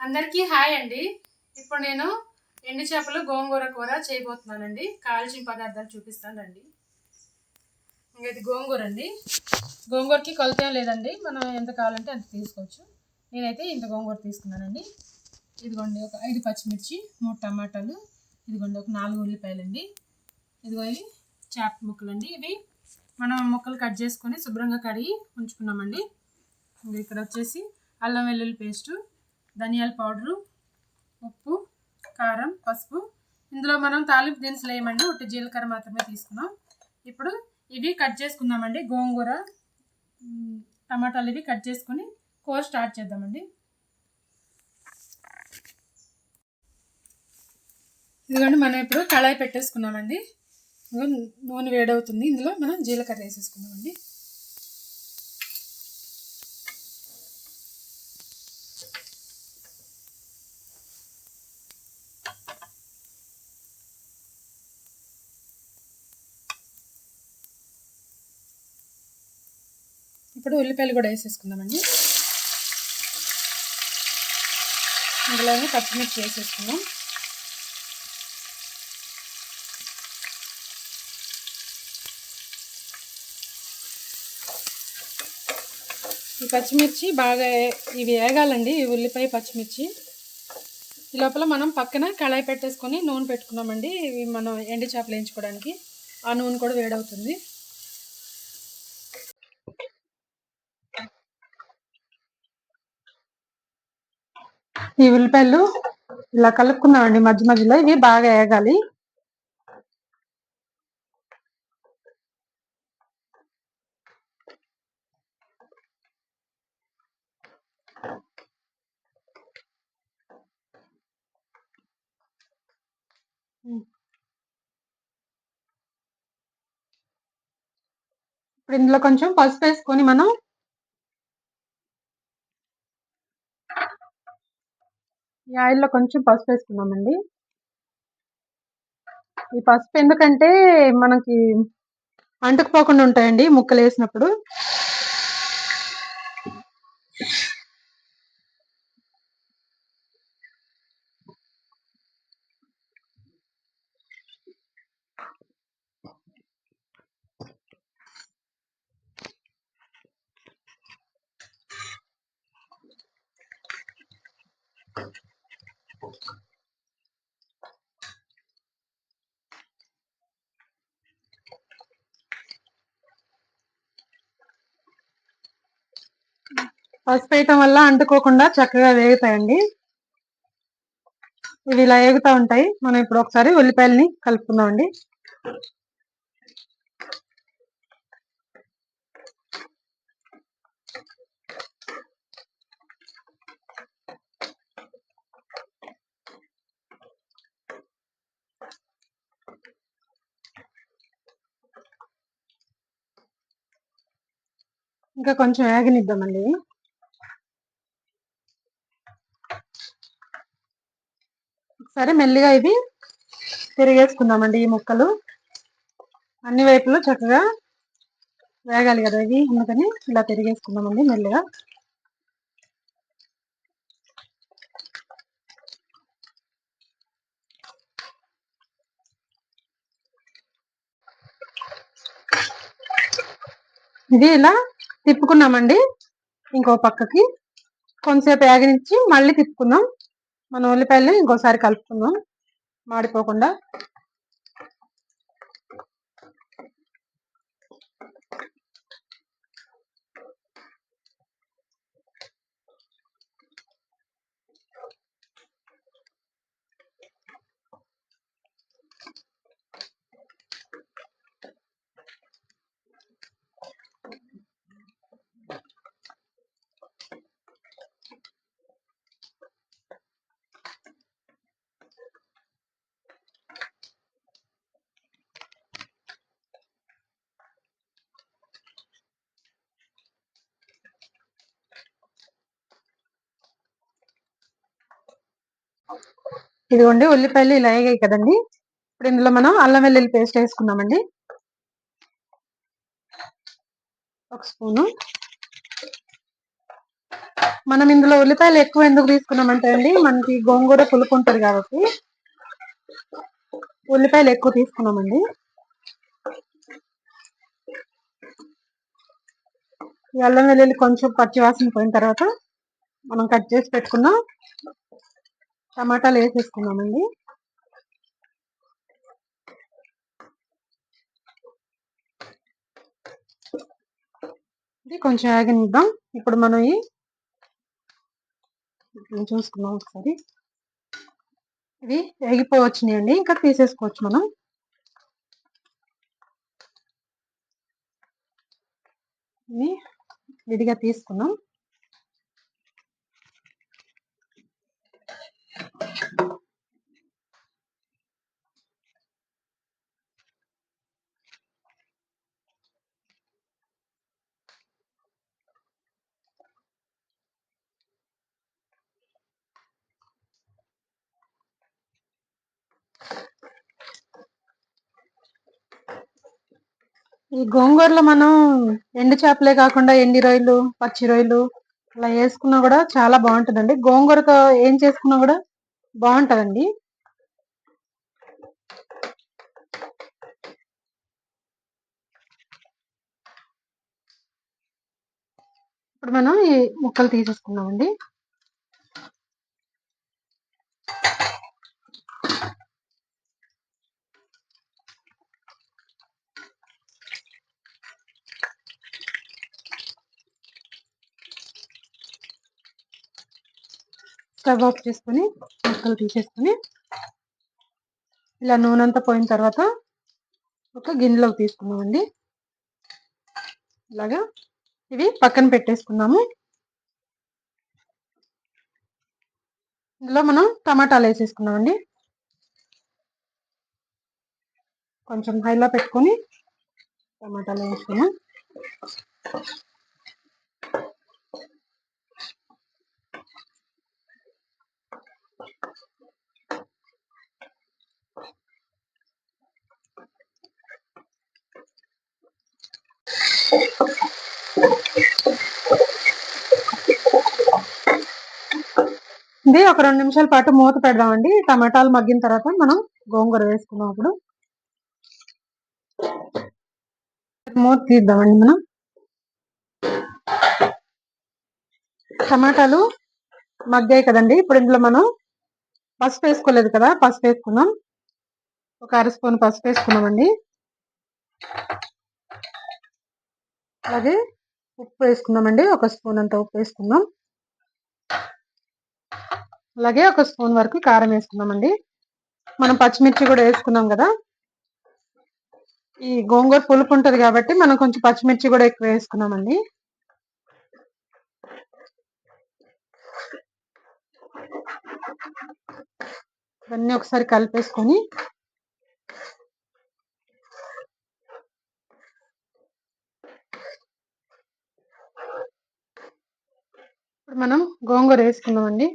అందరికీ హాయ్ అండి. ఇప్పుడు నేను ఎండు చేపలు గోంగూర కూర చేయబోతున్నానండి. కావాల్సిన పదార్థాలు చూపిస్తానండి. ఇది గోంగూర అండి. గోంగూరకి కొలత ఏం లేదండి, మనం ఎంత కావాలంటే అంత తీసుకోవచ్చు. నేనైతే ఇంత గోంగూర తీసుకున్నానండి. ఇదిగోండి ఒక 5 పచ్చిమిర్చి, 3 టమాటాలు, ఇదిగోండి ఒక 4 ఉల్లిపాయలండి. ఇదిగో ఇవి చేప ముక్కలండి. ఇవి మనం ముక్కలు కట్ చేసుకొని శుభ్రంగా కడిగి ఉంచుకున్నామండి. ఇక్కడ వచ్చేసి అల్లం వెల్లుల్లి పేస్టు, ధనియాల పౌడరు, ఉప్పు, కారం, పసుపు. ఇందులో మనం తాలింపు దినుసులు వేయమండి, ఒకటి జీలకర్ర మాత్రమే తీసుకున్నాం. ఇప్పుడు ఇవి కట్ చేసుకుందామండి. గోంగూర, టమాటాలు ఇవి కట్ చేసుకొని కూర స్టార్ట్ చేద్దామండి. ఇదిగోండి మనం ఇప్పుడు కళాయి పెట్టేసుకున్నామండి. నూనె వేడవుతుంది. ఇందులో మనం జీలకర్ర వేసేసుకున్నామండి. ఇప్పుడు ఉల్లిపాయలు కూడా వేసేసుకుందామండి. ఇందులోనే పచ్చిమిర్చి వేసేసుకుందాం. ఈ పచ్చిమిర్చి బాగా ఇవి వేగాలండి, ఈ ఉల్లిపాయ పచ్చిమిర్చి. ఈ లోపల మనం పక్కన కళాయి పెట్టేసుకొని నూనె పెట్టుకున్నామండి. ఇవి మనం ఎండు చేపలు వేయించుకోవడానికి. ఆ నూనె కూడా వేడవుతుంది. ఈ ఉల్లిపాయలు ఇలా కలుపుకుందామండి మధ్య మధ్యలో. ఇవి బాగా వేగాలి. ఇప్పుడు ఇందులో కొంచెం పసుపు వేసుకొని మనం ఈ ఆయిల్లో కొంచెం పసుపు వేసుకున్నామండి. ఈ పసుపు ఎందుకంటే మనకి అంటుకుపోకుండా ఉంటాయండి ముక్కలు వేసినప్పుడు. పసుపు వేయటం వల్ల అంటుకోకుండా చక్కగా వేగుతాయండి. ఇవి ఇలా వేగుతూ ఉంటాయి. మనం ఇప్పుడు ఒకసారి ఉల్లిపాయలని కలుపుకుందామండి. ఇంకా కొంచెం వేగనిద్దామండి. ఒకసారి మెల్లిగా ఇవి తిరిగేసుకుందామండి. ఈ ముక్కలు అన్ని వైపులు చక్కగా వేగాలి కదా ఇవి, అందుకని ఇలా తిరిగేసుకుందామండి మెల్లిగా. ఇది ఇలా తిప్పుకున్నామండి. ఇంకో పక్కకి కొంతసేపు వేగనిచ్చి మళ్ళీ తిప్పుకుందాం. మన ఉల్లిపాయలు ఇంకోసారి కలుపుకుందాం మాడిపోకుండా. ఇదిగోండి ఉల్లిపాయలు ఇలా వేగాయి కదండి. ఇప్పుడు ఇందులో మనం అల్లం వెల్లుల్లి పేస్ట్ వేసుకున్నామండి. 1 స్పూను. మనం ఇందులో ఉల్లిపాయలు ఎక్కువ ఎందుకు తీసుకున్నామంటే అండి, మనకి గోంగూర పులుపు ఉంటుంది కాబట్టి ఉల్లిపాయలు ఎక్కువ తీసుకున్నామండి. ఈ అల్లం వెల్లుల్లి కొంచెం పచ్చివాసన పోయిన తర్వాత మనం కట్ చేసి పెట్టుకున్న టమాటాలు వేసేసుకున్నామండి. ఇది కొంచెం ఆగనిద్దాం. ఇప్పుడు మనం చూసుకున్నాం ఒకసారి. ఇవి వేగిపోవచ్చినాయండి, ఇంకా తీసేసుకోవచ్చు మనం. ఇవి విడిగా తీసుకున్నాం. ఈ గోంగూరలో మనం ఎండు చేపలే కాకుండా ఎండి రొయ్యలు, పచ్చి రొయ్యలు అలా వేసుకున్నా కూడా చాలా బాగుంటుందండి. గోంగూరతో ఏం చేసుకున్నా కూడా బాగుంటుందండి. ఇప్పుడు మనం ఈ ముక్కలు తీసేసుకున్నామండి. స్టవ్ ఆఫ్ చేసుకుని ముక్కలు తీసేసుకుని ఇలా నూనె అంతా పోయిన తర్వాత ఒక గిన్నెలోకి తీసుకున్నామండి. ఇలాగా ఇవి పక్కన పెట్టేసుకున్నాము. ఇందులో మనం టమాటాలు వేసేసుకున్నామండి. కొంచెం హైలో పెట్టుకొని టమాటాలు వేసుకున్నాం. ఇది ఒక 2 నిమిషాల పాటు మూత పెడదామండి. టమాటాలు మగ్గిన తర్వాత మనం గోంగూర వేసుకున్నాం. అప్పుడు మూత తీద్దామండి. మనం టమాటాలు మగ్గాయి కదండి. ఇప్పుడు ఇందులో మనం పసుపు వేసుకోలేదు కదా, పసుపు వేసుకున్నాం. ఒక 1/2 స్పూన్ పసుపు వేసుకున్నామండి. అలాగే ఉప్పు వేసుకున్నామండి. 1 స్పూన్ అంత ఉప్పు వేసుకున్నాం. అలాగే 1 స్పూన్ వరకు కారం వేసుకున్నామండి. మనం పచ్చిమిర్చి కూడా వేసుకున్నాం కదా. ఈ గోంగూర పులుపు ఉంటుంది కాబట్టి మనం కొంచెం పచ్చిమిర్చి కూడా ఎక్కువ వేసుకున్నామండి. ఇవన్నీ ఒకసారి కలిపేసుకొని ఇప్పుడు మనం గోంగూర వేసుకున్నామండి.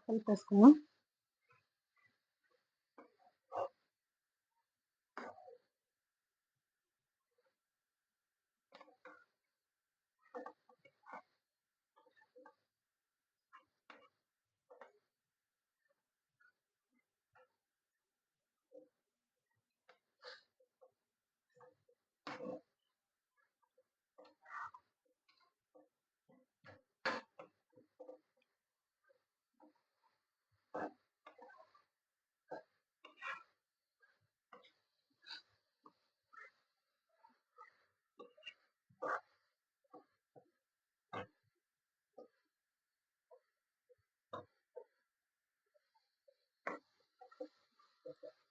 కలిపేసుకున్నాం.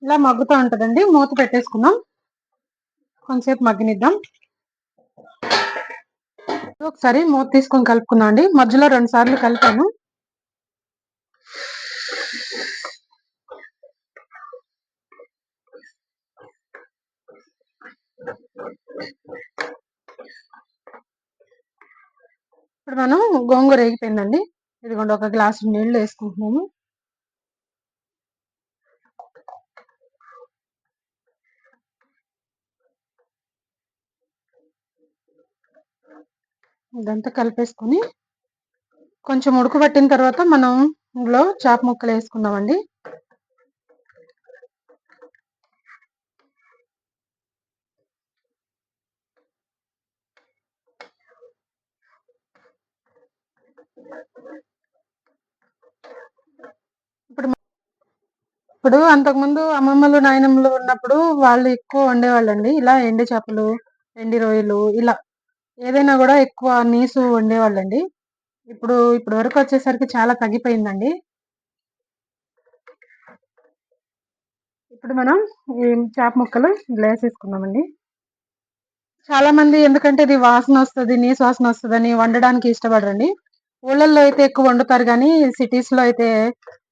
ఇలా మగ్గుతూ ఉంటుందండి. మూత పెట్టేసుకున్నాం. కొంచెంసేపు మగ్గనిద్దాం. ఒకసారి మూత తీసుకొని కలుపుకున్నాం అండి. మధ్యలో 2 సార్లు కలిపాను. ఇప్పుడు మనం గోంగూర వేగిపోయిందండి. ఇదిగోండి ఒక గ్లాసు నీళ్ళు వేసుకుంటున్నాము. ఇదంతా కలిపేసుకొని కొంచెం ఉడకబట్టిన తర్వాత మనం ఇందులో చేప ముక్కలు వేసుకుందామండి. ఇప్పుడు ఇప్పుడు అంతకుముందు అమ్మమ్మలు నాయనమ్మలు ఉన్నప్పుడు వాళ్ళు ఎక్కువ వండేవాళ్ళండి. ఇలా ఎండు చేపలు, ఎండి రొయ్యలు ఇలా ఏదైనా కూడా ఎక్కువ నీసు వండేవాళ్ళండి. ఇప్పుడు వరకు వచ్చేసరికి చాలా తగ్గిపోయిందండి. ఇప్పుడు మనం ఈ చేప ముక్కలు ఇలా వేసేసుకుందామండి. చాలా మంది ఎందుకంటే ఇది వాసన వస్తుంది, నీసు వాసన వస్తుందని వండడానికి ఇష్టపడరండి. ఊళ్ళల్లో అయితే ఎక్కువ వండుతారు కానీ సిటీస్ లో అయితే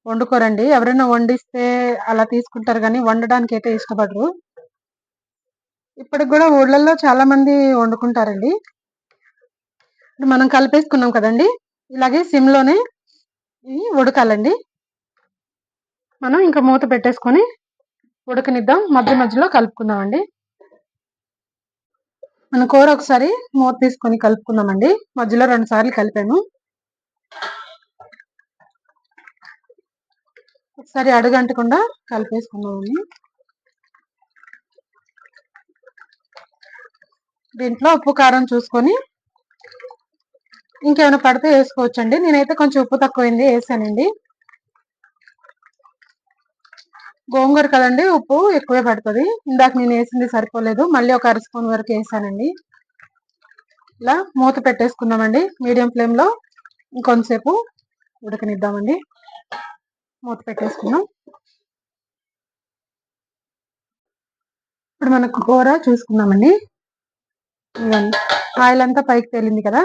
వండుకోరండి. ఎవరైనా వండిస్తే అలా తీసుకుంటారు కానీ వండడానికి అయితే ఇష్టపడరు. ఇప్పటికి కూడా ఊళ్ళల్లో చాలా మంది వండుకుంటారండి. ఇప్పుడు మనం కలిపేసుకున్నాం కదండి, ఇలాగే సిమ్ లోనే ఇవి ఉడకాలండి. మనం ఇంకా మూత పెట్టేసుకొని ఉడకనిద్దాం. మధ్య మధ్యలో కలుపుకుందామండి. మన కూర ఒకసారి మూత తీసుకొని కలుపుకుందామండి. మధ్యలో 2 సార్లు కలిపాను. ఒకసారి అడుగంటకుండా కలిపేసుకుందామండి. దీంట్లో ఉప్పు కారం చూసుకొని ఇంకేమైనా పడితే వేసుకోవచ్చండి. నేనైతే కొంచెం ఉప్పు తక్కువైంది వేసానండి. గోంగూర కదండి, ఉప్పు ఎక్కువే పడుతుంది. ఇందాక నేను వేసింది సరిపోలేదు, మళ్ళీ ఒక 1/2 స్పూన్ వరకు వేసానండి. ఇలా మూత పెట్టేసుకుందామండి మీడియం ఫ్లేమ్ లో. ఇంకొంతసేపు ఉడకనిద్దామండి. మూత పెట్టేసుకుందాం. ఇప్పుడు మనకు కూర చూసుకుందామండి. ఆయిల్ అంతా పైకి తేలింది కదా.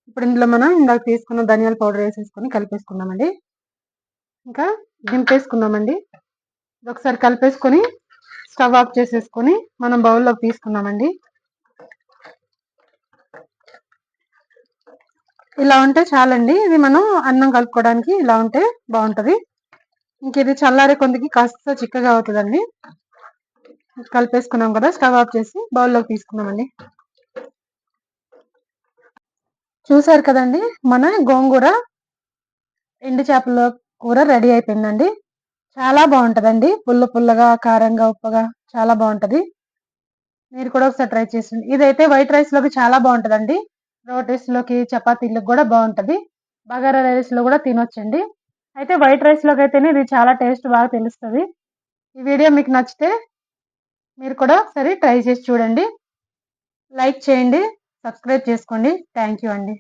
ఇప్పుడు ఇందులో మనం ఇందాక తీసుకున్న ధనియాల పౌడర్ వేసేసుకొని కలిపేసుకుందామండి. ఇంకా దింపేసుకుందామండి. ఒకసారి కలిపేసుకొని స్టవ్ ఆఫ్ చేసేసుకొని మనం బౌల్లోకి తీసుకుందామండి. ఇలా ఉంటే చాలండి. ఇది మనం అన్నం కలుపుకోవడానికి ఇలా ఉంటే బాగుంటది. ఇంక ఇది చల్లారే కొందికి కాస్త చిక్కగా అవుతుందండి. కలిపేసుకున్నాం కదా, స్టవ్ ఆఫ్ చేసి బౌల్లోకి తీసుకున్నామండి. చూసారు కదండి, మన గోంగూర ఎండు చేపల కూర రెడీ అయిపోయిందండి. చాలా బాగుంటదండి. పుల్ల పుల్లగా, కారంగా, ఉప్పగా చాలా బాగుంటది. మీరు కూడా ఒకసారి ట్రై చేయండి. ఇదైతే వైట్ రైస్ లోకి చాలా బాగుంటదండి. రోటీస్ లోకి, చపాతీలకు కూడా బాగుంటది. బగారా రైస్ లో కూడా తినొచ్చండి. అయితే వైట్ రైస్ లోకి అయితేనే ఇది చాలా టేస్ట్ బాగా తెలుస్తుంది. ఈ వీడియో మీకు నచ్చితే మీరు కూడా ఒకసారి ట్రై చేసి చూడండి. లైక్ చేయండి, సబ్స్క్రైబ్ చేసుకోండి. థ్యాంక్ యూ అండి.